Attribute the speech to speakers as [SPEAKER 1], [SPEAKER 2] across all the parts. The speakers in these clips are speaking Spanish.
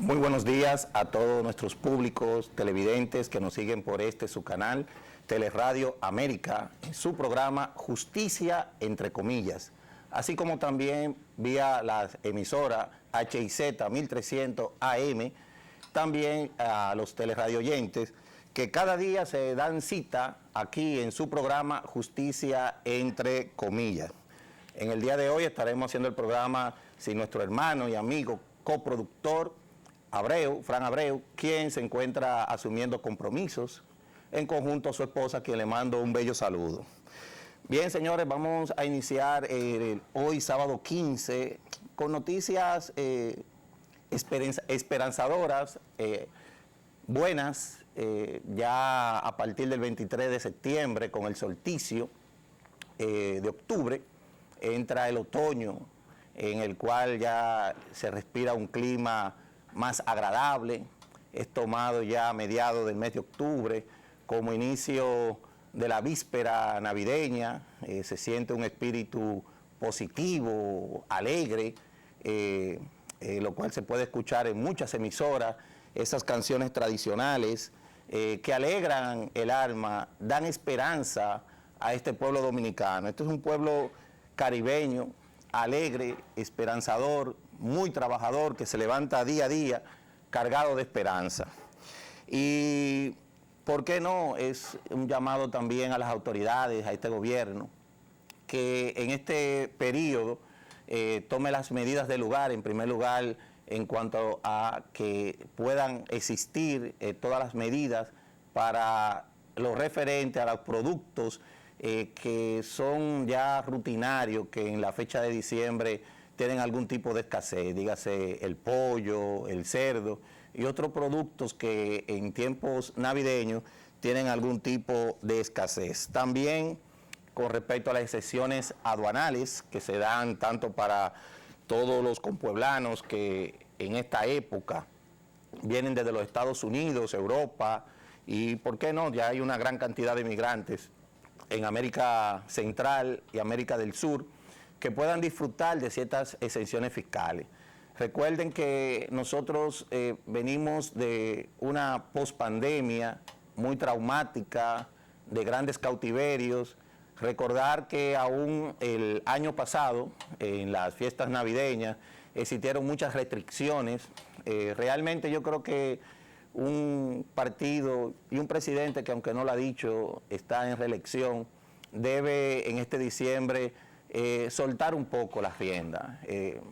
[SPEAKER 1] Muy buenos días a todos nuestros públicos televidentes que nos siguen por su canal, Teleradio América, en su programa Justicia entre comillas, así como también vía la emisora HIZ 1300 AM, también a los teleradio oyentes que cada día se dan cita aquí en su programa Justicia entre comillas. En el día de hoy estaremos haciendo el programa sin nuestro hermano y amigo coproductor Fran Abreu, quien se encuentra asumiendo compromisos en conjunto a su esposa, a quien le mando un bello saludo. Bien, señores, vamos a iniciar hoy, sábado 15, con noticias esperanzadoras, buenas, ya a partir del 23 de septiembre, con el solsticio de octubre, entra el otoño, en el cual ya se respira un clima más agradable. Es tomado ya a mediados del mes de octubre como inicio de la víspera navideña. Se siente un espíritu positivo, alegre, lo cual se puede escuchar en muchas emisoras, esas canciones tradicionales que alegran el alma, dan esperanza a este pueblo dominicano. Este es un pueblo caribeño, alegre, esperanzador, muy trabajador, que se levanta día a día cargado de esperanza. Y, ¿por qué no? Es un llamado también a las autoridades, a este gobierno, que en este periodo tome las medidas del lugar, en primer lugar, en cuanto a que puedan existir todas las medidas para lo referente a los productos que son ya rutinarios, que en la fecha de diciembre tienen algún tipo de escasez, dígase el pollo, el cerdo y otros productos que en tiempos navideños tienen algún tipo de escasez. También con respecto a las excepciones aduanales que se dan tanto para todos los compueblanos que en esta época vienen desde los Estados Unidos, Europa y, ¿por qué no?, ya hay una gran cantidad de migrantes en América Central y América del Sur que puedan disfrutar de ciertas exenciones fiscales. Recuerden que nosotros venimos de una pospandemia muy traumática, de grandes cautiverios. Recordar que aún el año pasado, en las fiestas navideñas, existieron muchas restricciones. Realmente yo creo que un partido y un presidente que, aunque no lo ha dicho, está en reelección, debe en este diciembre soltar un poco las riendas.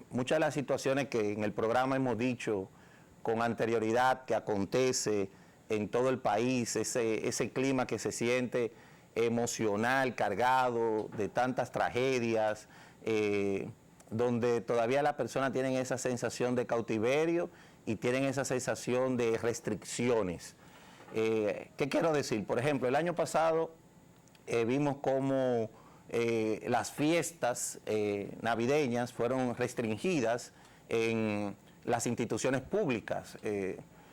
[SPEAKER 1] Muchas de las situaciones que en el programa hemos dicho con anterioridad que acontece en todo el país, ese clima que se siente emocional, cargado de tantas tragedias, donde todavía las personas tienen esa sensación de cautiverio y tienen esa sensación de restricciones. ¿Qué quiero decir? Por ejemplo, el año pasado vimos cómo las fiestas navideñas fueron restringidas en las instituciones públicas.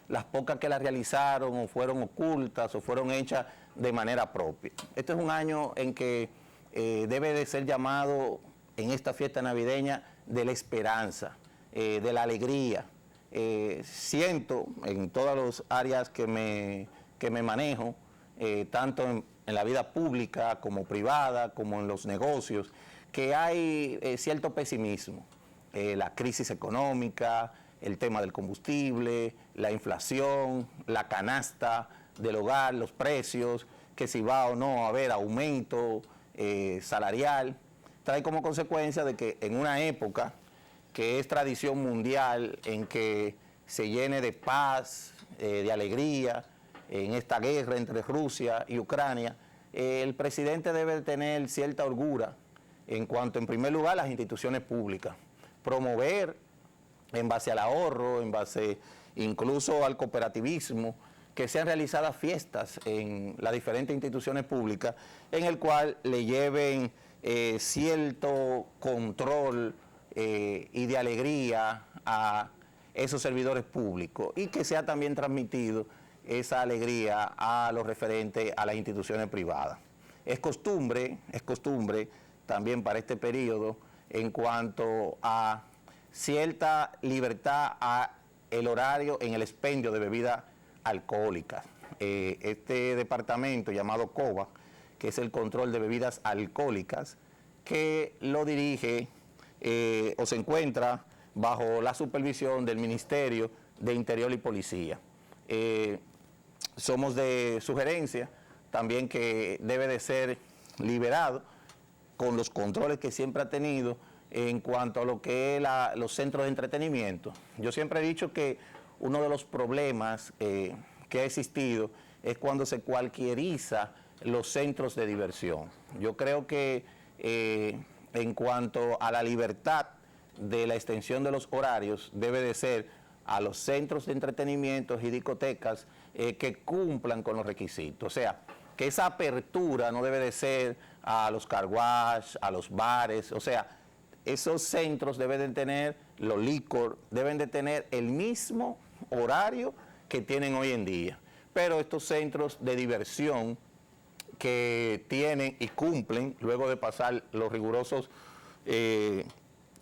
[SPEAKER 1] Las pocas que las realizaron o fueron ocultas o fueron hechas de manera propia. Este es un año en que debe de ser llamado en esta fiesta navideña de la esperanza, de la alegría. Siento en todas las áreas que me manejo, tanto en la vida pública como privada, como en los negocios, que hay cierto pesimismo. La crisis económica, el tema del combustible, la inflación, la canasta del hogar, los precios, que si va o no a haber aumento salarial, trae como consecuencia de que en una época que es tradición mundial en que se llene de paz, de alegría, en esta guerra entre Rusia y Ucrania, el presidente debe tener cierta holgura en cuanto, en primer lugar, a las instituciones públicas, promover en base al ahorro, en base incluso al cooperativismo, que sean realizadas fiestas en las diferentes instituciones públicas, en el cual le lleven cierto control y de alegría a esos servidores públicos y que sea también transmitido esa alegría a los referentes a las instituciones privadas. Es costumbre también para este periodo en cuanto a cierta libertad a el horario en el expendio de bebidas alcohólicas. Este departamento llamado COBA, que es el control de bebidas alcohólicas, que lo dirige o se encuentra bajo la supervisión del Ministerio de Interior y Policía. Somos de sugerencia también que debe de ser liberado con los controles que siempre ha tenido en cuanto a lo que es los centros de entretenimiento. Yo siempre he dicho que uno de los problemas que ha existido es cuando se cualquieriza los centros de diversión. Yo creo que en cuanto a la libertad de la extensión de los horarios, debe de ser a los centros de entretenimiento y discotecas que cumplan con los requisitos. O sea, que esa apertura no debe de ser a los car wash, a los bares, o sea, esos centros deben de tener, los licor, deben de tener el mismo horario que tienen hoy en día. Pero estos centros de diversión que tienen y cumplen, luego de pasar los rigurosos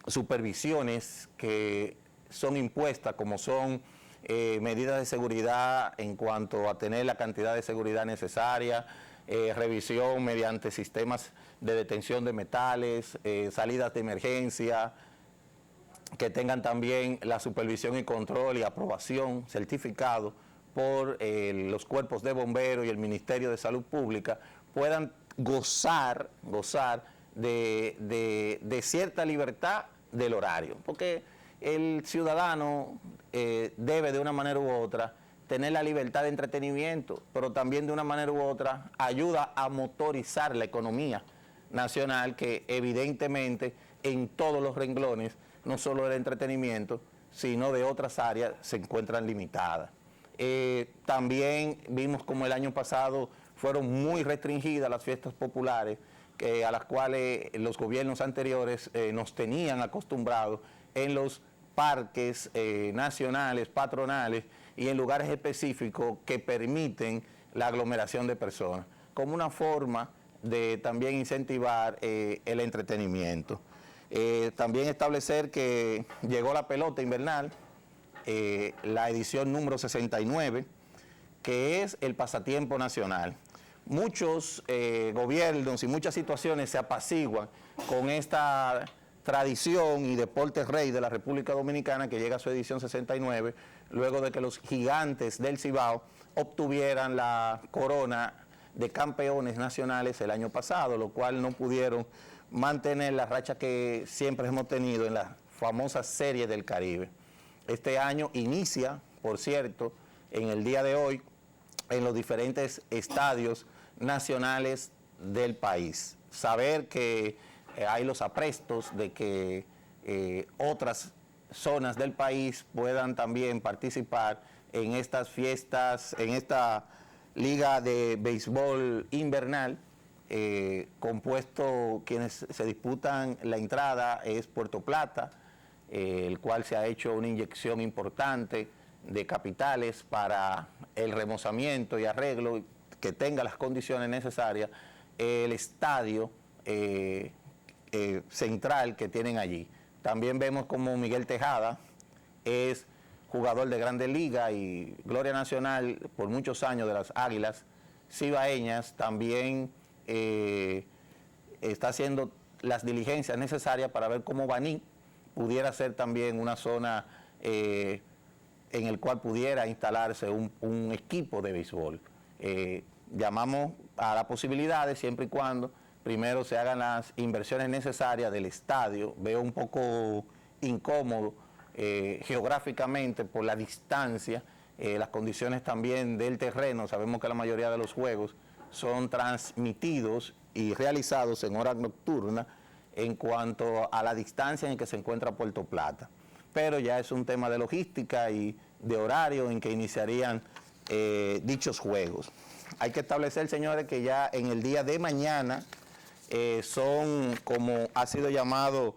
[SPEAKER 1] supervisiones que son impuestas, como son medidas de seguridad en cuanto a tener la cantidad de seguridad necesaria, revisión mediante sistemas de detención de metales, salidas de emergencia, que tengan también la supervisión y control y aprobación certificado por los cuerpos de bomberos y el Ministerio de Salud Pública, puedan gozar de cierta libertad del horario, porque el ciudadano debe de una manera u otra tener la libertad de entretenimiento, pero también de una manera u otra ayuda a motorizar la economía nacional, que evidentemente en todos los renglones, no solo del entretenimiento, sino de otras áreas, se encuentran limitadas. También vimos como el año pasado fueron muy restringidas las fiestas populares, a las cuales los gobiernos anteriores nos tenían acostumbrados en los parques nacionales, patronales y en lugares específicos que permiten la aglomeración de personas, como una forma de también incentivar el entretenimiento. También establecer que llegó la pelota invernal, la edición número 69, que es el pasatiempo nacional. Muchos gobiernos y muchas situaciones se apaciguan con esta tradición y deporte rey de la República Dominicana, que llega a su edición 69, luego de que los gigantes del Cibao obtuvieran la corona de campeones nacionales el año pasado, lo cual no pudieron mantener la racha que siempre hemos tenido en la famosa Serie del Caribe. Este año inicia, por cierto, en el día de hoy, en los diferentes estadios nacionales del país. Saber que hay los aprestos de que otras zonas del país puedan también participar en estas fiestas, en esta liga de béisbol invernal, compuesto, quienes se disputan la entrada es Puerto Plata, el cual se ha hecho una inyección importante de capitales para el remozamiento y arreglo que tenga las condiciones necesarias, el estadio central que tienen allí. También vemos como Miguel Tejada es jugador de Grandes Ligas y gloria nacional por muchos años de las Águilas Cibaeñas, también está haciendo las diligencias necesarias para ver cómo Baní pudiera ser también una zona en el cual pudiera instalarse un equipo de béisbol. Llamamos a las posibilidades siempre y cuando primero se hagan las inversiones necesarias del estadio. Veo un poco incómodo geográficamente por la distancia, las condiciones también del terreno. Sabemos que la mayoría de los juegos son transmitidos y realizados en horas nocturnas en cuanto a la distancia en que se encuentra Puerto Plata. Pero ya es un tema de logística y de horario en que iniciarían dichos juegos. Hay que establecer, señores, que ya en el día de mañana son, como ha sido llamado,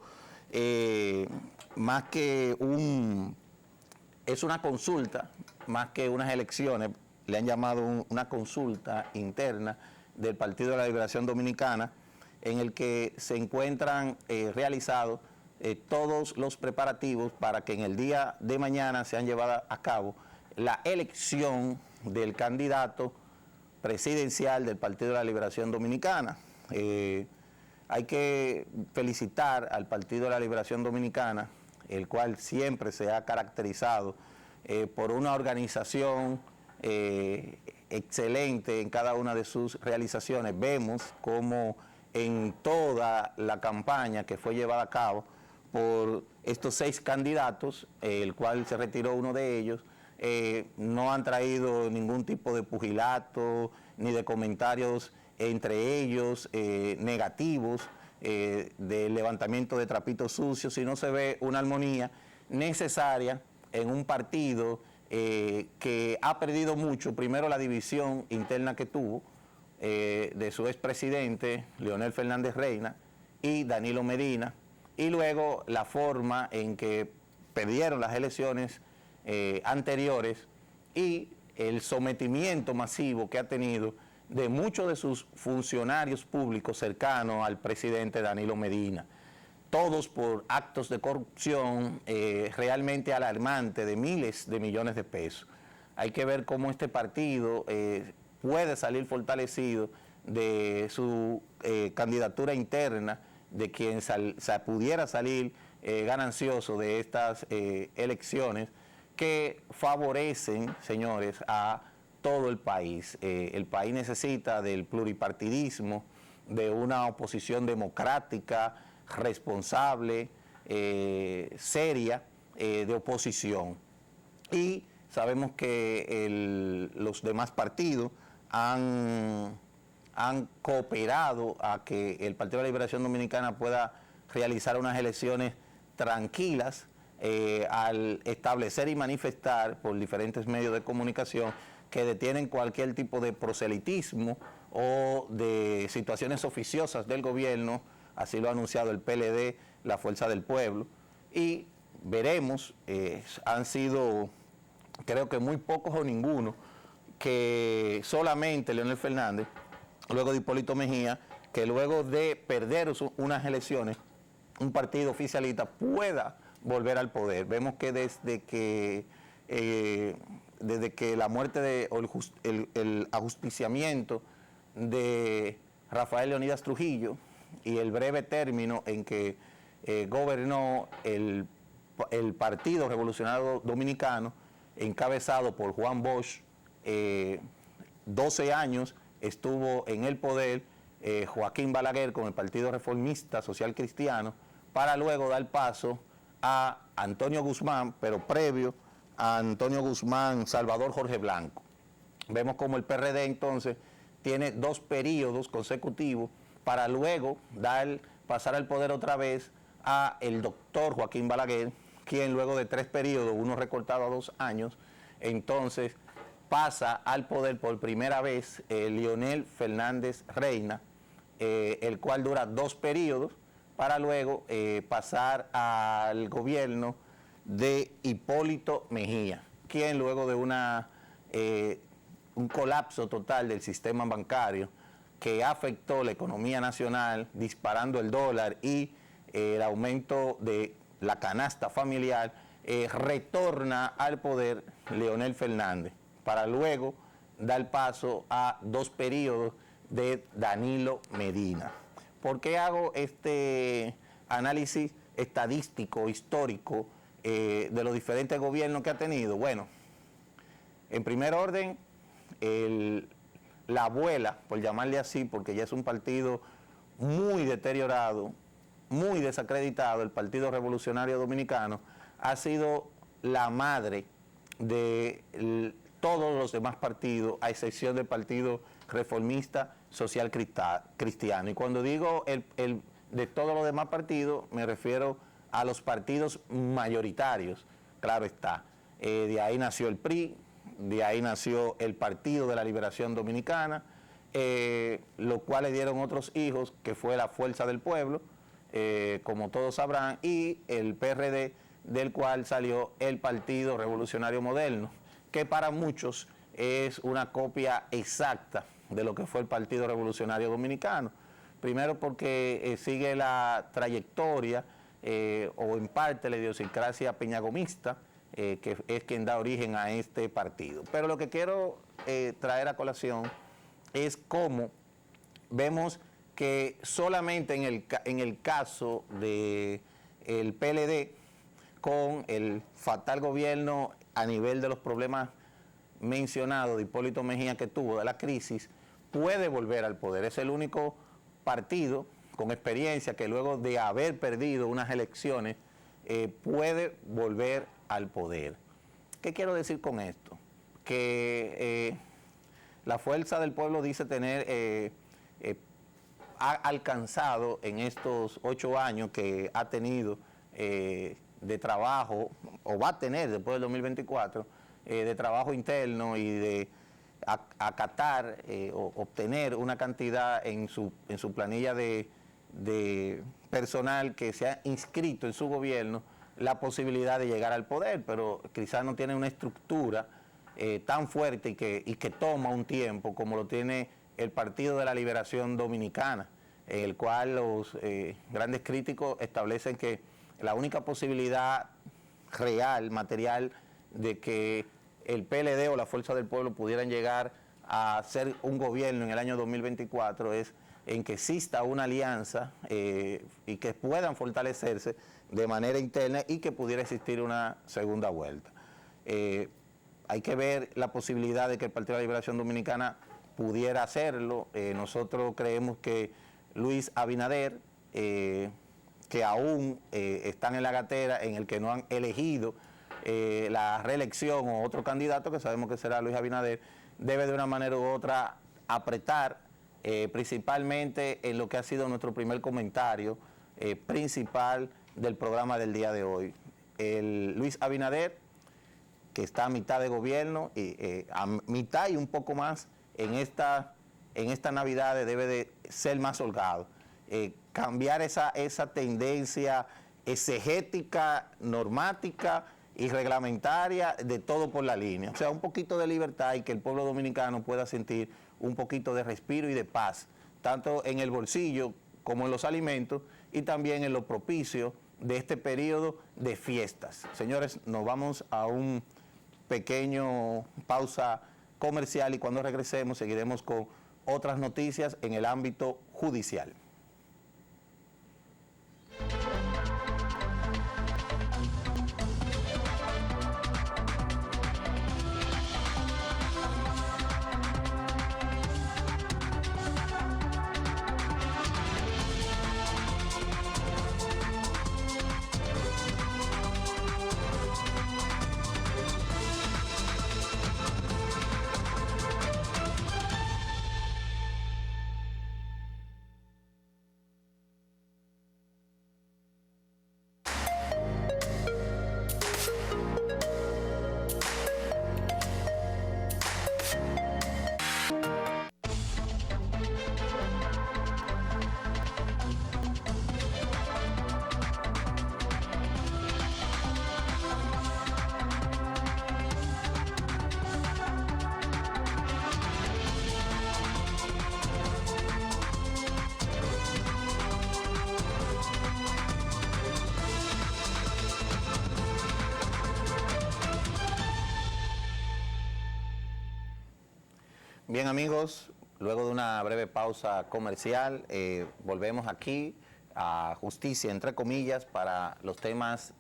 [SPEAKER 1] más que es una consulta, más que unas elecciones, le han llamado una consulta interna del Partido de la Liberación Dominicana, en el que se encuentran realizados todos los preparativos para que en el día de mañana sean llevadas a cabo la elección del candidato presidencial del Partido de la Liberación Dominicana. Hay que felicitar al Partido de la Liberación Dominicana, el cual siempre se ha caracterizado por una organización excelente en cada una de sus realizaciones. Vemos como en toda la campaña que fue llevada a cabo por estos 6 candidatos, el cual se retiró uno de ellos, no han traído ningún tipo de pugilato ni de comentarios entre ellos negativos, del levantamiento de trapitos sucios, sino se ve una armonía necesaria en un partido que ha perdido mucho, primero la división interna que tuvo de su expresidente Leonel Fernández Reina y Danilo Medina, y luego la forma en que perdieron las elecciones anteriores y el sometimiento masivo que ha tenido de muchos de sus funcionarios públicos cercanos al presidente Danilo Medina, todos por actos de corrupción realmente alarmantes de miles de millones de pesos. Hay que ver cómo este partido puede salir fortalecido de su candidatura interna, de quien pudiera salir ganancioso de estas elecciones que favorecen, señores, a todo el país. El país necesita del pluripartidismo, de una oposición democrática, responsable, seria, de oposición. Y sabemos que los demás partidos han cooperado a que el Partido de la Liberación Dominicana pueda realizar unas elecciones tranquilas, al establecer y manifestar por diferentes medios de comunicación que detienen cualquier tipo de proselitismo o de situaciones oficiosas del gobierno. Así lo ha anunciado el PLD, la Fuerza del Pueblo, y veremos, han sido creo que muy pocos o ninguno, que solamente Leonel Fernández, luego de Hipólito Mejía, que luego de perder unas elecciones, un partido oficialista pueda volver al poder. Vemos que desde que la muerte o el ajusticiamiento de Rafael Leonidas Trujillo y el breve término en que gobernó el Partido Revolucionario Dominicano, encabezado por Juan Bosch, 12 años estuvo en el poder Joaquín Balaguer con el Partido Reformista Social Cristiano, para luego dar paso a Antonio Guzmán, pero previo a Antonio Guzmán, Salvador Jorge Blanco. Vemos como el PRD entonces tiene 2 periodos consecutivos para luego pasar al poder otra vez a el doctor Joaquín Balaguer, quien luego de 3 periodos, uno recortado a 2 años, entonces pasa al poder por primera vez Leonel Fernández Reina, el cual dura 2 periodos, para luego pasar al gobierno de Hipólito Mejía, quien luego de un colapso total del sistema bancario que afectó la economía nacional, disparando el dólar y el aumento de la canasta familiar, retorna al poder Leonel Fernández, para luego dar paso a 2 periodos de Danilo Medina. ¿Por qué hago este análisis estadístico, histórico, de los diferentes gobiernos que ha tenido? Bueno, en primer orden, la abuela, por llamarle así, porque ya es un partido muy deteriorado, muy desacreditado, el Partido Revolucionario Dominicano, ha sido la madre de todos los demás partidos, a excepción del Partido Reformista Social Cristiano. Y cuando digo de todos los demás partidos, me refiero a los partidos mayoritarios, claro está. De ahí nació el PRI, de ahí nació el Partido de la Liberación Dominicana, los cuales dieron otros hijos, que fue la Fuerza del Pueblo, como todos sabrán, y el PRD, del cual salió el Partido Revolucionario Moderno, que para muchos es una copia exacta de lo que fue el Partido Revolucionario Dominicano. Primero porque sigue la trayectoria o en parte la idiosincrasia peñagomista, que es quien da origen a este partido. Pero lo que quiero traer a colación es cómo vemos que solamente en el caso del PLD, con el fatal gobierno a nivel de los problemas mencionados de Hipólito Mejía que tuvo de la crisis, puede volver al poder. Es el único partido con experiencia que luego de haber perdido unas elecciones puede volver al poder. ¿Qué quiero decir con esto? Que la fuerza del pueblo dice tener, ha alcanzado en estos 8 años que ha tenido de trabajo, o va a tener después del 2024, de trabajo interno y de acatar o obtener una cantidad en su planilla de personal que se ha inscrito en su gobierno, la posibilidad de llegar al poder, pero quizás no tiene una estructura tan fuerte y que toma un tiempo como lo tiene el Partido de la Liberación Dominicana, en el cual los grandes críticos establecen que la única posibilidad real, material, de que el PLD o la Fuerza del Pueblo pudieran llegar a ser un gobierno en el año 2024 es en que exista una alianza y que puedan fortalecerse de manera interna y que pudiera existir una segunda vuelta. Hay que ver la posibilidad de que el Partido de la Liberación Dominicana pudiera hacerlo. Nosotros creemos que Luis Abinader, que aún están en la gatera, en el que no han elegido la reelección o otro candidato, que sabemos que será Luis Abinader, debe de una manera u otra apretar, principalmente en lo que ha sido nuestro primer comentario principal del programa del día de hoy. El Luis Abinader, que está a mitad de gobierno, a mitad y un poco más en esta Navidad, debe de ser más holgado. Cambiar esa tendencia exegética, normática y reglamentaria de todo por la línea. O sea, un poquito de libertad y que el pueblo dominicano pueda sentir un poquito de respiro y de paz, tanto en el bolsillo como en los alimentos y también en lo propicio de este periodo de fiestas. Señores, nos vamos a un pequeño pausa comercial y cuando regresemos seguiremos con otras noticias en el ámbito judicial. Bien amigos, luego de una breve pausa comercial, volvemos aquí a Justicia, entre comillas, para los temas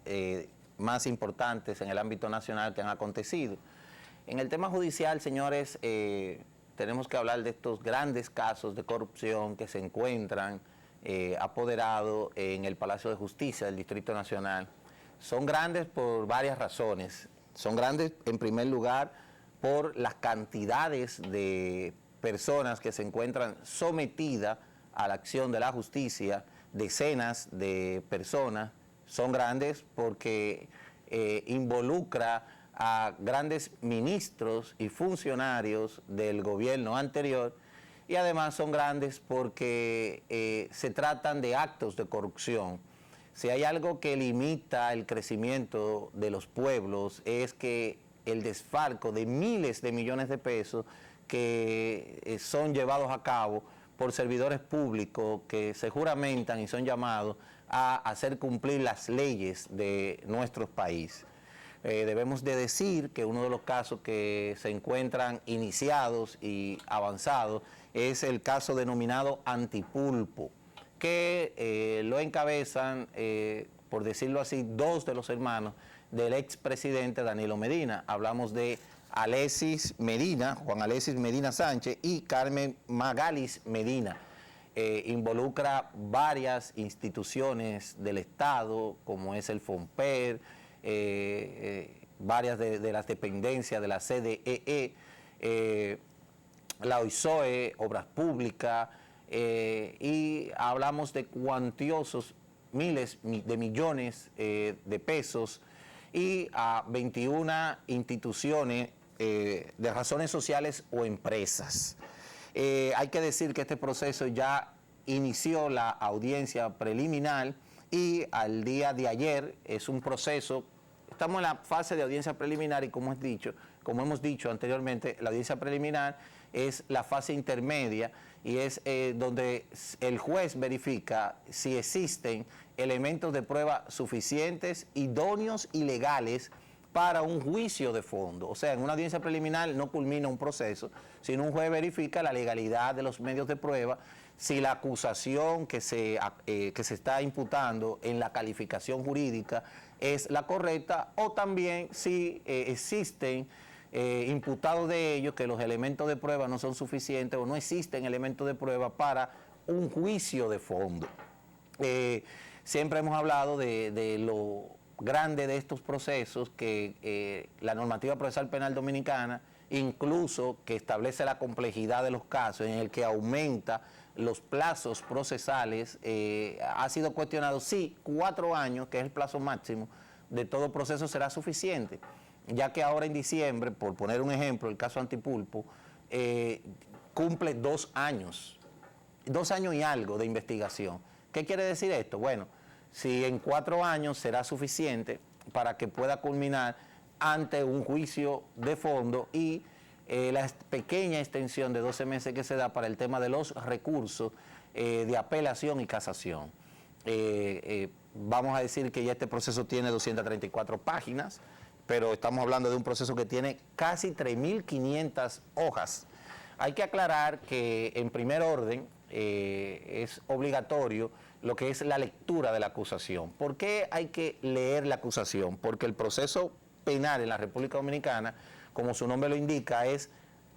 [SPEAKER 1] más importantes en el ámbito nacional que han acontecido. En el tema judicial, señores, tenemos que hablar de estos grandes casos de corrupción que se encuentran apoderados en el Palacio de Justicia del Distrito Nacional. Son grandes por varias razones. Son grandes, en primer lugar, por las cantidades de personas que se encuentran sometidas a la acción de la justicia, decenas de personas. Son grandes porque involucra a grandes ministros y funcionarios del gobierno anterior, y además son grandes porque se tratan de actos de corrupción. Si hay algo que limita el crecimiento de los pueblos es que el desfalco de miles de millones de pesos que son llevados a cabo por servidores públicos que se juramentan y son llamados a hacer cumplir las leyes de nuestros países. Debemos de decir que uno de los casos que se encuentran iniciados y avanzados es el caso denominado Antipulpo, que lo encabezan, por decirlo así, dos de los hermanos del expresidente Danilo Medina. Hablamos de Alexis Medina, Juan Alexis Medina Sánchez y Carmen Magalis Medina. Involucra varias instituciones del Estado, como es el FONPER, varias de las dependencias de la CDEE, la OISOE, Obras Públicas, y hablamos de cuantiosos miles de millones de pesos y a 21 instituciones de razones sociales o empresas. Hay que decir que este proceso ya inició la audiencia preliminar y al día de ayer es un proceso, estamos en la fase de audiencia preliminar y como hemos dicho anteriormente, la audiencia preliminar es la fase intermedia y es donde el juez verifica si existen elementos de prueba suficientes, idóneos y legales para un juicio de fondo. O sea, en una audiencia preliminar no culmina un proceso, sino un juez verifica la legalidad de los medios de prueba, si la acusación que se está imputando en la calificación jurídica es la correcta o también si existen imputados de ellos que los elementos de prueba no son suficientes o no existen elementos de prueba para un juicio de fondo. Siempre hemos hablado de lo grande de estos procesos que la normativa procesal penal dominicana, incluso que establece la complejidad de los casos en el que aumenta los plazos procesales, ha sido cuestionado si 4 años, que es el plazo máximo de todo proceso, será suficiente, ya que ahora en diciembre, por poner un ejemplo, el caso Antipulpo, cumple 2 años, 2 años y algo de investigación. ¿Qué quiere decir esto? Bueno, si en 4 años será suficiente para que pueda culminar ante un juicio de fondo y la pequeña extensión de 12 meses que se da para el tema de los recursos de apelación y casación. Vamos a decir que ya este proceso tiene 234 páginas, pero estamos hablando de un proceso que tiene casi 3.500 hojas. Hay que aclarar que en primer orden es obligatorio lo que es la lectura de la acusación. ¿Por qué hay que leer la acusación? Porque el proceso penal en la República Dominicana, como su nombre lo indica, es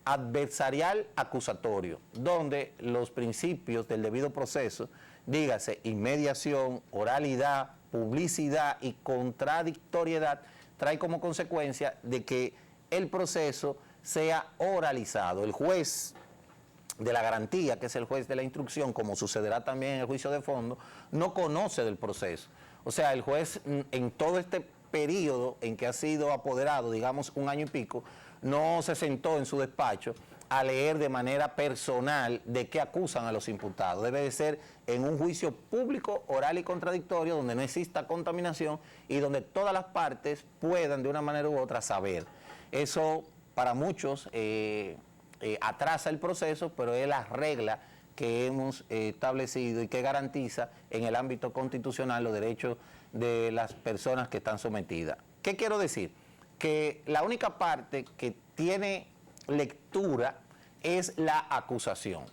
[SPEAKER 1] adversarial acusatorio, donde los principios del debido proceso, dígase inmediación, oralidad, publicidad y contradictoriedad, trae como consecuencia de que el proceso sea oralizado. El juez de la garantía, que es el juez de la instrucción, como sucederá también en el juicio de fondo, no conoce del proceso. O sea, el juez en todo este periodo en que ha sido apoderado, digamos 1 año y pico, no se sentó en su despacho a leer de manera personal de qué acusan a los imputados. Debe de ser en un juicio público, oral y contradictorio, donde no exista contaminación y donde todas las partes puedan de una manera u otra saber. Eso para muchos atrasa el proceso, pero es la regla que hemos establecido y que garantiza en el ámbito constitucional los derechos de las personas que están sometidas. ¿Qué quiero decir? Que la única parte que tiene lectura es la acusación.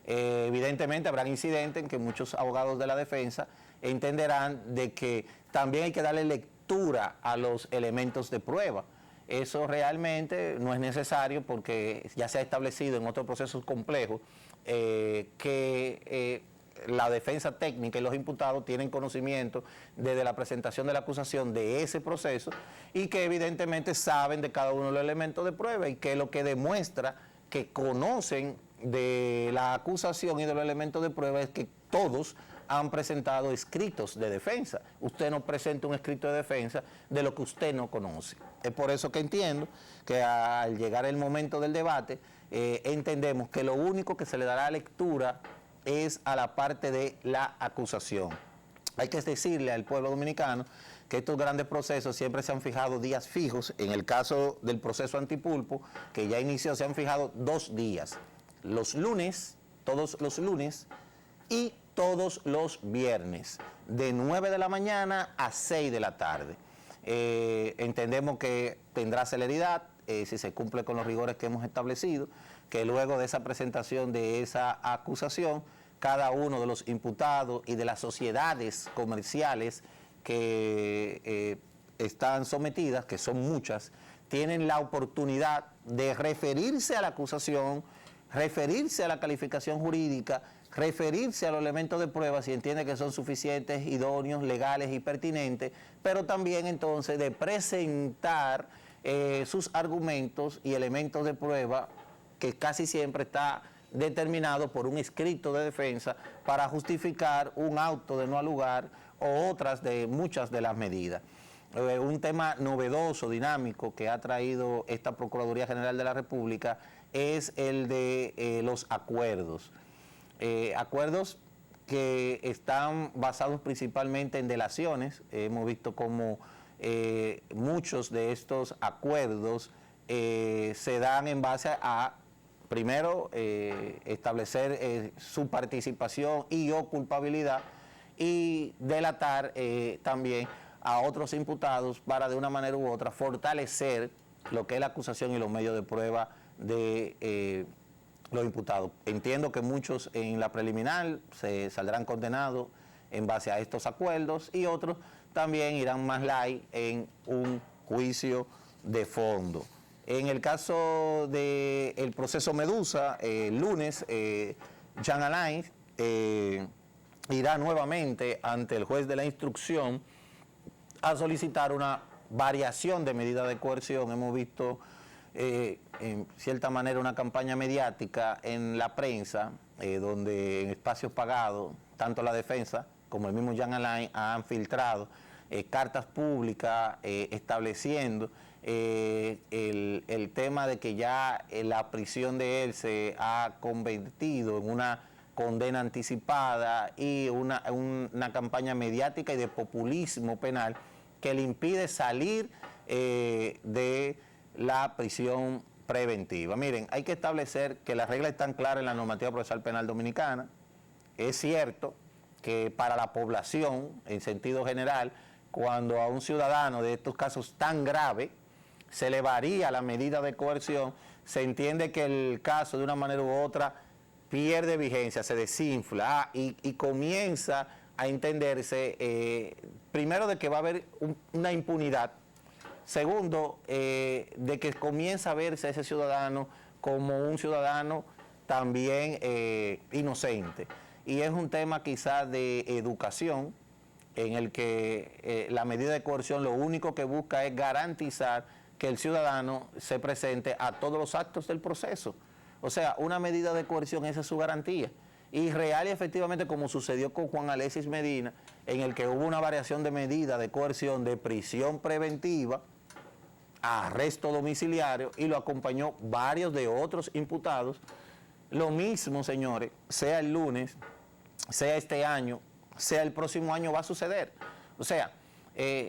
[SPEAKER 1] Evidentemente habrán incidentes en que muchos abogados de la defensa entenderán de que también hay que darle lectura a los elementos de prueba. Eso realmente no es necesario porque ya se ha establecido en otros procesos complejos que la defensa técnica y los imputados tienen conocimiento desde la presentación de la acusación de ese proceso y que evidentemente saben de cada uno de los elementos de prueba y que lo que demuestra que conocen de la acusación y de los elementos de prueba es que todos han presentado escritos de defensa. Usted no presenta un escrito de defensa de lo que usted no conoce. Es por eso que entiendo que al llegar el momento del debate, entendemos que lo único que se le dará lectura es a la parte de la acusación. Hay que decirle al pueblo dominicano que estos grandes procesos siempre se han fijado días fijos. En el caso del proceso Antipulpo, que ya inició, se han fijado 2 días. Los lunes todos los lunes y todos los viernes, de 9 de la mañana a 6 de la tarde. Entendemos que tendrá celeridad si se cumple con los rigores que hemos establecido, que luego de esa presentación de esa acusación, cada uno de los imputados y de las sociedades comerciales que están sometidas, que son muchas, tienen la oportunidad de referirse a la acusación, referirse a la calificación jurídica, referirse a los elementos de prueba si entiende que son suficientes, idóneos, legales y pertinentes, pero también entonces de presentar sus argumentos y elementos de prueba que casi siempre está determinado por un escrito de defensa para justificar un auto de no lugar o otras de muchas de las medidas. Un tema novedoso, dinámico, que ha traído esta Procuraduría General de la República es el de los acuerdos. Acuerdos que están basados principalmente en delaciones. Hemos visto como muchos de estos acuerdos se dan en base a, primero, establecer su participación y o culpabilidad, y delatar también a otros imputados para de una manera u otra fortalecer lo que es la acusación y los medios de prueba de los imputados. Entiendo que muchos en la preliminar se saldrán condenados en base a estos acuerdos y otros también irán más light en un juicio de fondo. En el caso del proceso Medusa, el lunes, Jean Alain irá nuevamente ante el juez de la instrucción a solicitar una variación de medida de coerción. Hemos visto en cierta manera una campaña mediática en la prensa, donde en espacios pagados, tanto la defensa como el mismo Jean Alain han filtrado cartas públicas estableciendo el tema de que ya la prisión de él se ha convertido en una condena anticipada y una campaña mediática y de populismo penal que le impide salir de la prisión preventiva. Miren, hay que establecer que las reglas están claras en la normativa procesal penal dominicana. Es cierto que para la población, en sentido general, cuando a un ciudadano de estos casos tan graves se le varía la medida de coerción, se entiende que el caso de una manera u otra pierde vigencia, se desinfla y comienza a entenderse, primero, de que va a haber una impunidad. Segundo, de que comienza a verse a ese ciudadano como un ciudadano también inocente. Y es un tema quizás de educación, en el que la medida de coerción lo único que busca es garantizar que el ciudadano se presente a todos los actos del proceso. O sea, una medida de coerción, esa es su garantía. Y real y efectivamente, como sucedió con Juan Alexis Medina, en el que hubo una variación de medida de coerción de prisión preventiva a arresto domiciliario y lo acompañó varios de otros imputados. Lo mismo, señores, sea el lunes, sea este año, sea el próximo año, va a suceder. O sea,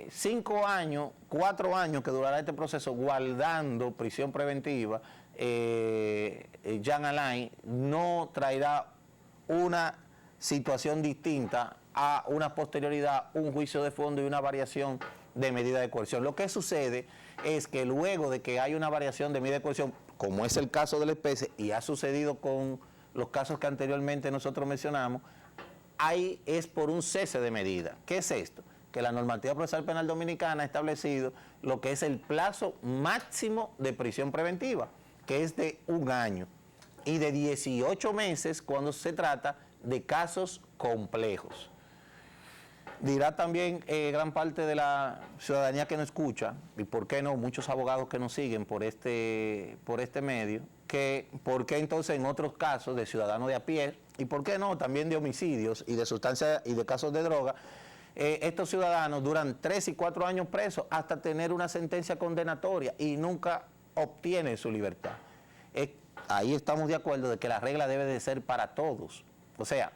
[SPEAKER 1] 5 años, 4 años que durará este proceso guardando prisión preventiva, Jean Alain no traerá una situación distinta a una posterioridad, un juicio de fondo y una variación de medida de coerción. Lo que sucede es que luego de que hay una variación de medida de coerción, como es el caso de la especie y ha sucedido con los casos que anteriormente nosotros mencionamos, es por un cese de medida. ¿Qué es esto? Que la normativa procesal penal dominicana ha establecido lo que es el plazo máximo de prisión preventiva, que es de 1 año, y de 18 meses cuando se trata de casos complejos. Dirá también gran parte de la ciudadanía que nos escucha, y por qué no, muchos abogados que nos siguen por este medio, que por qué entonces en otros casos de ciudadanos de a pie, y por qué no, también de homicidios y de sustancias y de casos de droga, estos ciudadanos duran 3 y 4 años presos hasta tener una sentencia condenatoria y nunca obtienen su libertad. Ahí estamos de acuerdo de que la regla debe de ser para todos. O sea,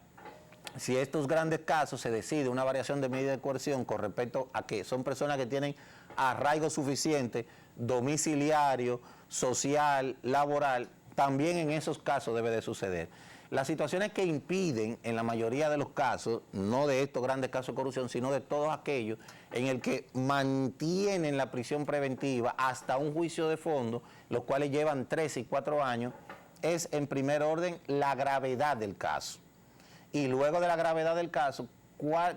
[SPEAKER 1] si estos grandes casos se decide una variación de medida de coerción con respecto a que son personas que tienen arraigo suficiente, domiciliario, social, laboral, también en esos casos debe de suceder. Las situaciones que impiden, en la mayoría de los casos, no de estos grandes casos de corrupción, sino de todos aquellos en el que mantienen la prisión preventiva hasta un juicio de fondo, los cuales llevan 3 y 4 años, es en primer orden la gravedad del caso. Y luego de la gravedad del caso,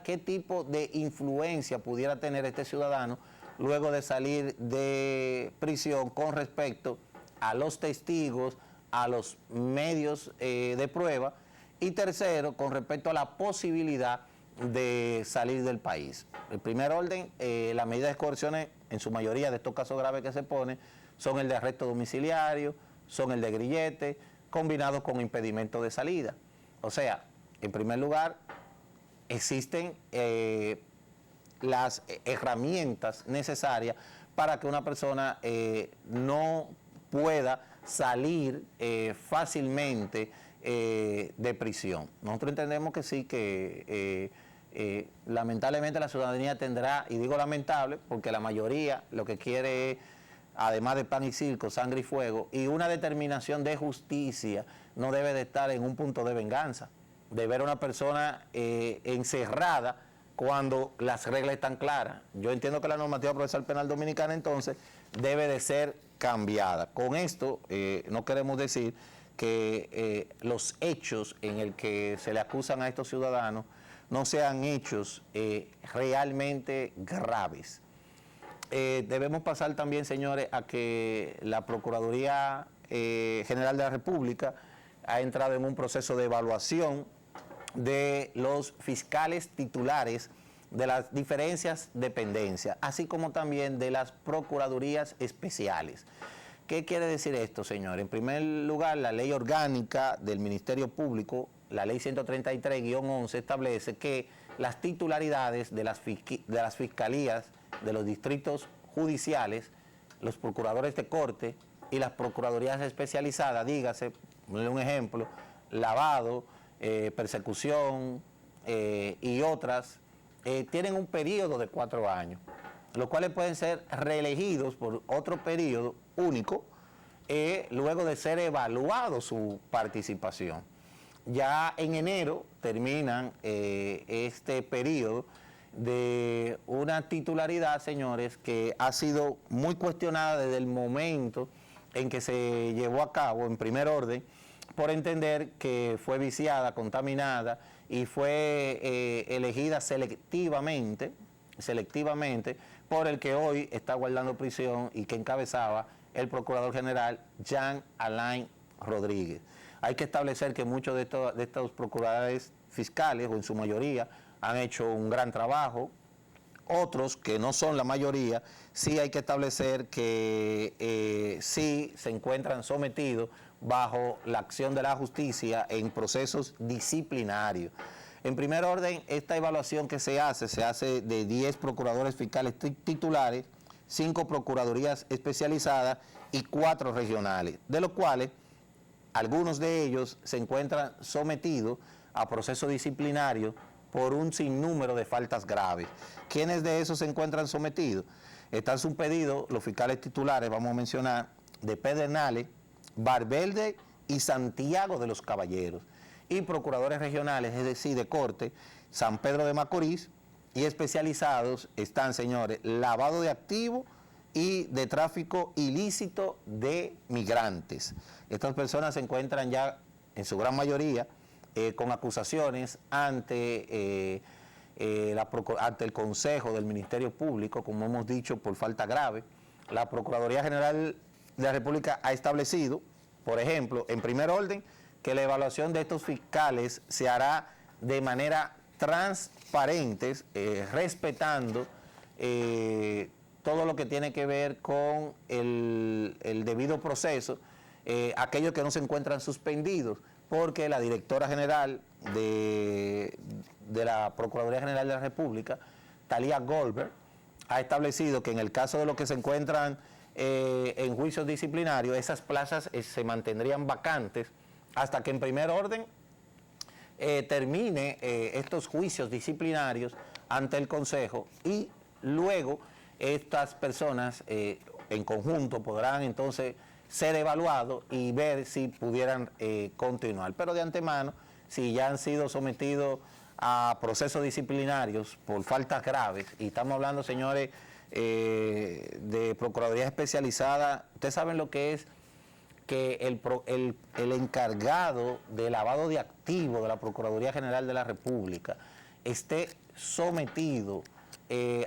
[SPEAKER 1] ¿qué tipo de influencia pudiera tener este ciudadano luego de salir de prisión con respecto a los testigos, a los medios de prueba, y tercero, con respecto a la posibilidad de salir del país? En primer orden, las medidas de coerción, en su mayoría de estos casos graves que se ponen, son el de arresto domiciliario, son el de grillete, combinados con impedimento de salida. O sea, en primer lugar, existen las herramientas necesarias para que una persona no pueda salir fácilmente de prisión. Nosotros entendemos que sí, que lamentablemente la ciudadanía tendrá, y digo lamentable, porque la mayoría lo que quiere es, además de pan y circo, sangre y fuego, y una determinación de justicia no debe de estar en un punto de venganza, de ver a una persona encerrada cuando las reglas están claras. Yo entiendo que la normativa procesal penal dominicana entonces debe de ser cambiada. Con esto no queremos decir que los hechos en el que se le acusan a estos ciudadanos no sean hechos realmente graves. Debemos pasar también, señores, a que la Procuraduría General de la República ha entrado en un proceso de evaluación de los fiscales titulares de las diferentes dependencias, así como también de las procuradurías especiales. ¿Qué quiere decir esto, señor? En primer lugar, la ley orgánica del Ministerio Público, la ley 133-11, establece que las titularidades de las fiscalías de los distritos judiciales, los procuradores de corte y las procuradurías especializadas, dígase, un ejemplo, lavado, persecución y otras, tienen un periodo de 4 años, los cuales pueden ser reelegidos por otro periodo único luego de ser evaluado su participación. Ya en enero terminan este periodo de una titularidad, señores, que ha sido muy cuestionada desde el momento en que se llevó a cabo, en primer orden, por entender que fue viciada, contaminada y fue elegida selectivamente por el que hoy está guardando prisión y que encabezaba el Procurador General Jean Alain Rodríguez. Hay que establecer que muchos de estos procuradores fiscales, o en su mayoría, han hecho un gran trabajo. Otros, que no son la mayoría, sí hay que establecer que sí se encuentran sometidos bajo la acción de la justicia en procesos disciplinarios. En primer orden, esta evaluación que se hace de 10 procuradores fiscales titulares, 5 procuradurías especializadas y 4 regionales, de los cuales algunos de ellos se encuentran sometidos a procesos disciplinarios por un sinnúmero de faltas graves. ¿Quiénes de esos se encuentran sometidos? Están subpedidos los fiscales titulares, vamos a mencionar, de Pedernales, Valverde y Santiago de los Caballeros, y procuradores regionales, es decir, de corte, San Pedro de Macorís, y especializados están, señores, lavado de activos y de tráfico ilícito de migrantes. Estas personas se encuentran ya, en su gran mayoría, con acusaciones ante el Consejo del Ministerio Público, como hemos dicho, por falta grave. La Procuraduría General de la República ha establecido, por ejemplo, en primer orden, que la evaluación de estos fiscales se hará de manera transparente, respetando todo lo que tiene que ver con el debido proceso, aquellos que no se encuentran suspendidos, porque la directora general de la Procuraduría General de la República, Talía Goldberg, ha establecido que en el caso de los que se encuentran en juicios disciplinarios, esas plazas se mantendrían vacantes hasta que en primer orden termine estos juicios disciplinarios ante el Consejo, y luego estas personas en conjunto podrán entonces ser evaluados y ver si pudieran continuar. Pero de antemano, si ya han sido sometidos a procesos disciplinarios por faltas graves, y estamos hablando, señores, de Procuraduría Especializada, ustedes saben lo que es que el encargado de lavado de activos de la Procuraduría General de la República esté sometido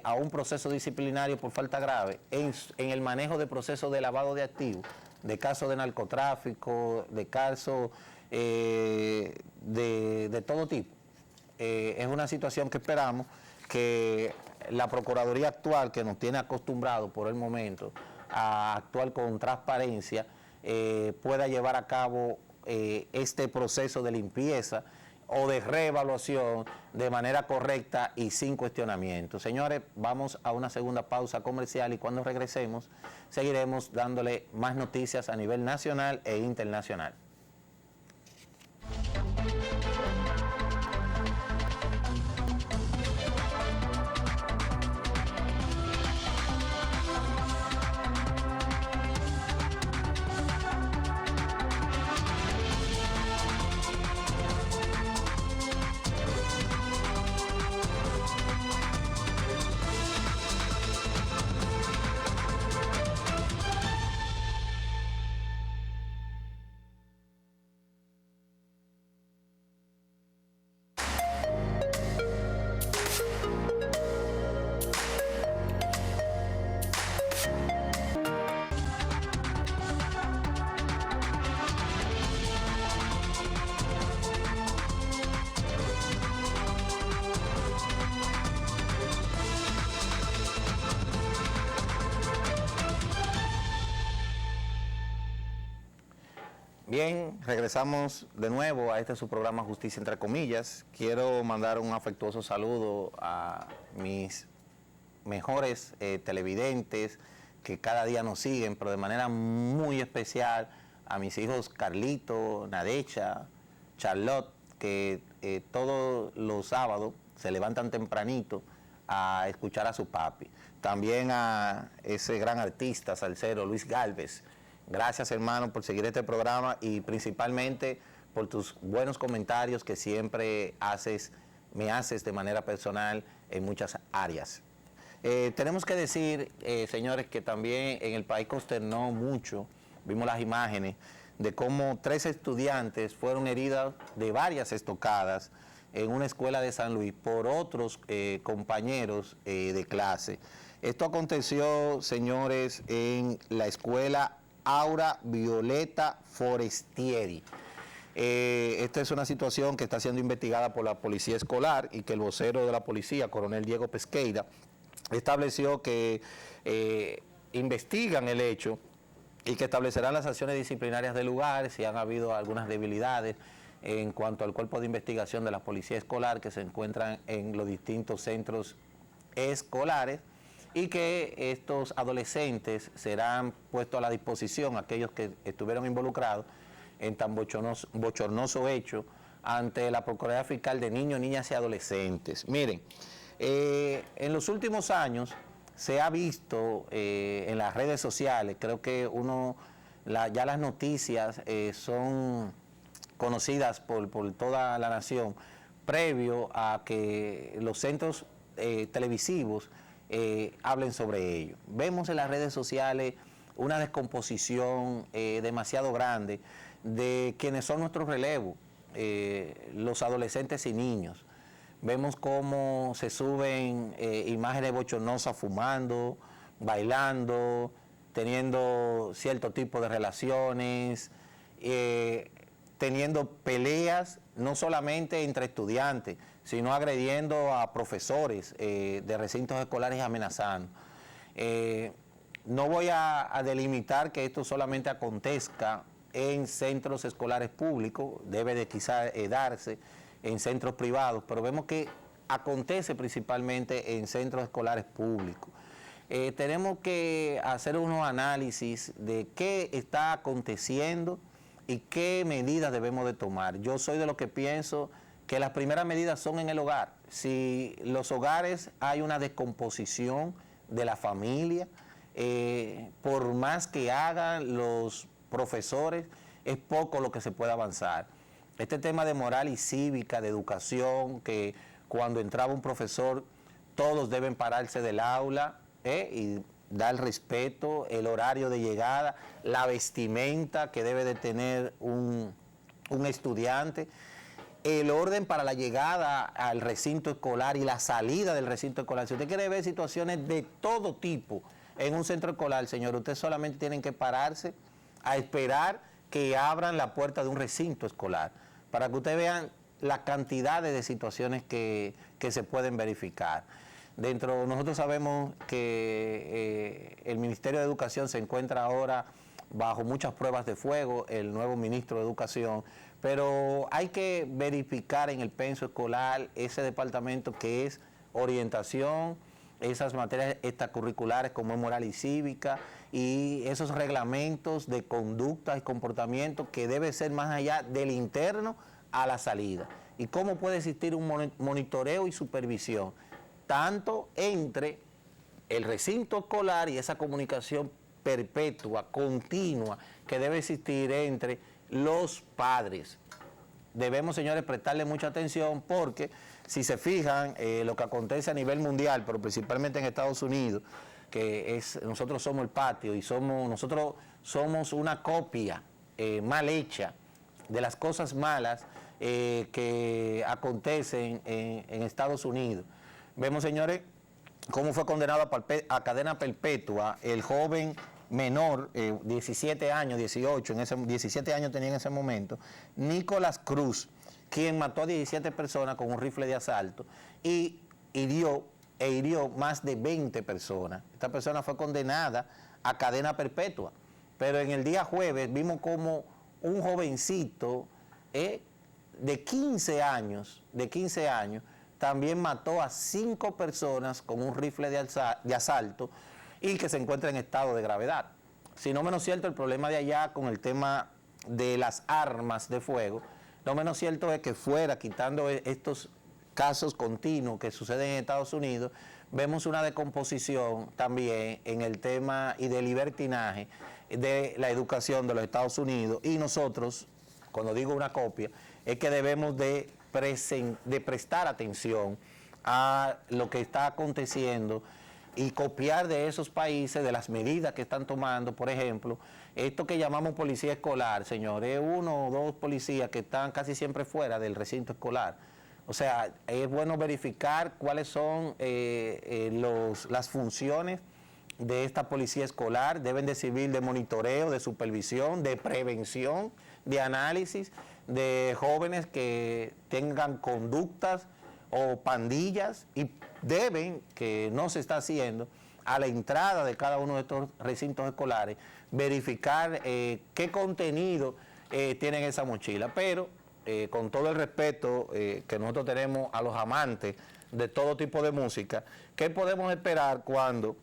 [SPEAKER 1] a un proceso disciplinario por falta grave en el manejo de procesos de lavado de activos, de casos de narcotráfico, de casos de todo tipo. Es una situación que esperamos que la Procuraduría actual, que nos tiene acostumbrados por el momento a actuar con transparencia, pueda llevar a cabo este proceso de limpieza o de reevaluación de manera correcta y sin cuestionamiento. Señores, vamos a una segunda pausa comercial y cuando regresemos seguiremos dándole más noticias a nivel nacional e internacional. Bien, regresamos de nuevo a este su programa Justicia entre comillas. Quiero mandar un afectuoso saludo a mis mejores televidentes que cada día nos siguen, pero de manera muy especial a mis hijos Carlito, Nadecha, Charlotte, que todos los sábados se levantan tempranito a escuchar a su papi. También a ese gran artista salsero Luis Galvez. Gracias, hermano, por seguir este programa y principalmente por tus buenos comentarios que siempre me haces de manera personal en muchas áreas. Tenemos que decir, señores, que también en el país consternó mucho, vimos las imágenes, de cómo 3 estudiantes fueron heridas de varias estocadas en una escuela de San Luis por otros compañeros de clase. Esto aconteció, señores, en la escuela Aura Violeta Forestieri. Esta es una situación que está siendo investigada por la Policía Escolar y que el vocero de la policía, coronel Diego Pesqueira, estableció que investigan el hecho y que establecerán las acciones disciplinarias del lugar si han habido algunas debilidades en cuanto al cuerpo de investigación de la Policía Escolar que se encuentran en los distintos centros escolares, y que estos adolescentes serán puestos a la disposición, aquellos que estuvieron involucrados en tan bochornoso hecho, ante la Procuraduría Fiscal de Niños, Niñas y Adolescentes. Miren, en los últimos años se ha visto en las redes sociales, creo que ya las noticias son conocidas por toda la nación, previo a que los centros televisivos hablen sobre ello. Vemos en las redes sociales una descomposición demasiado grande de quienes son nuestros relevos, los adolescentes y niños. Vemos cómo se suben imágenes bochornosas fumando, bailando, teniendo cierto tipo de relaciones, teniendo peleas no solamente entre estudiantes, sino agrediendo a profesores de recintos escolares amenazando. No voy a delimitar que esto solamente acontezca en centros escolares públicos, debe de quizá darse en centros privados, pero vemos que acontece principalmente en centros escolares públicos. Tenemos que hacer unos análisis de qué está aconteciendo y qué medidas debemos de tomar. Yo soy de los que pienso que las primeras medidas son en el hogar. Si los hogares hay una descomposición de la familia, por más que hagan los profesores, es poco lo que se puede avanzar. Este tema de moral y cívica, de educación, que cuando entraba un profesor, todos deben pararse del aula y dar respeto, el horario de llegada, la vestimenta que debe de tener un estudiante, el orden para la llegada al recinto escolar y la salida del recinto escolar. Si usted quiere ver situaciones de todo tipo en un centro escolar, señor, usted solamente tiene que pararse a esperar que abran la puerta de un recinto escolar, para que ustedes vean la cantidad de situaciones que se pueden verificar. Nosotros sabemos que el Ministerio de Educación se encuentra ahora bajo muchas pruebas de fuego, el nuevo ministro de Educación, pero hay que verificar en el penso escolar ese departamento que es orientación, esas materias extracurriculares como es moral y cívica, y esos reglamentos de conducta y comportamiento que debe ser más allá del interno a la salida. Y cómo puede existir un monitoreo y supervisión, tanto entre el recinto escolar y esa comunicación perpetua, continua, que debe existir entre los padres. Debemos, señores, prestarle mucha atención porque, si se fijan, lo que acontece a nivel mundial, pero principalmente en Estados Unidos, que nosotros somos el patio y nosotros somos una copia mal hecha de las cosas malas que acontecen en Estados Unidos. Vemos, señores, cómo fue condenado a cadena perpetua el joven menor, 17 años, 18, 17 años tenía en ese momento, Nicolás Cruz, quien mató a 17 personas con un rifle de asalto y hirió más de 20 personas. Esta persona fue condenada a cadena perpetua, pero en el día jueves vimos como un jovencito de 15 años, también mató a 5 personas con un rifle de asalto y que se encuentra en estado de gravedad. Si no menos cierto, el problema de allá con el tema de las armas de fuego, no menos cierto es que fuera, quitando estos casos continuos que suceden en Estados Unidos, vemos una descomposición también en el tema y del libertinaje de la educación de los Estados Unidos, y nosotros, cuando digo una copia, es que debemos de prestar atención a lo que está aconteciendo y copiar de esos países, de las medidas que están tomando. Por ejemplo, esto que llamamos policía escolar, señores, 1 o 2 policías que están casi siempre fuera del recinto escolar. O sea, es bueno verificar cuáles son las funciones de esta policía escolar. Deben de servir de monitoreo, de supervisión, de prevención, de análisis de jóvenes que tengan conductas o pandillas, y deben, que no se está haciendo, a la entrada de cada uno de estos recintos escolares, verificar qué contenido tienen esa mochila. Pero con todo el respeto que nosotros tenemos a los amantes de todo tipo de música, ¿qué podemos esperar cuando,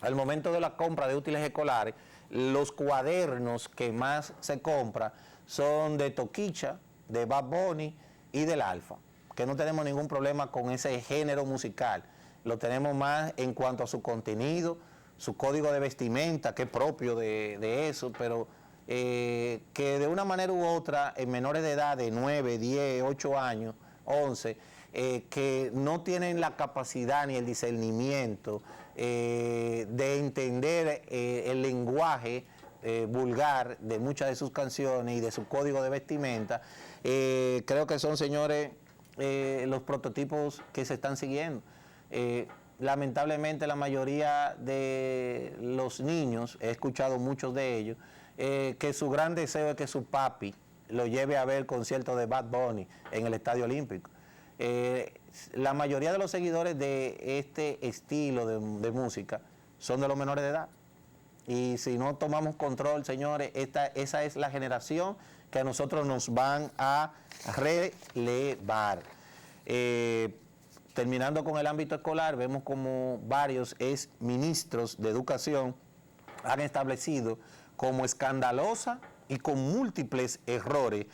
[SPEAKER 1] al momento de la compra de útiles escolares, los cuadernos que más se compran son de Toquicha, de Bad Bunny y del Alfa? Que no tenemos ningún problema con ese género musical, lo tenemos más en cuanto a su contenido, su código de vestimenta, que es propio de eso, pero que de una manera u otra, en menores de edad de 9, 10, 8 años, 11, que no tienen la capacidad ni el discernimiento de entender el lenguaje vulgar de muchas de sus canciones y de su código de vestimenta, creo que son, señores, los prototipos que se están siguiendo. Lamentablemente la mayoría de los niños, he escuchado muchos de ellos, que su gran deseo es que su papi lo lleve a ver el concierto de Bad Bunny en el Estadio Olímpico. La mayoría de los seguidores de este estilo de música son de los menores de edad. Y si no tomamos control, señores, esa es la generación que a nosotros nos van a relevar. Terminando con el ámbito escolar, vemos como varios exministros de educación han establecido como escandalosa y con múltiples errores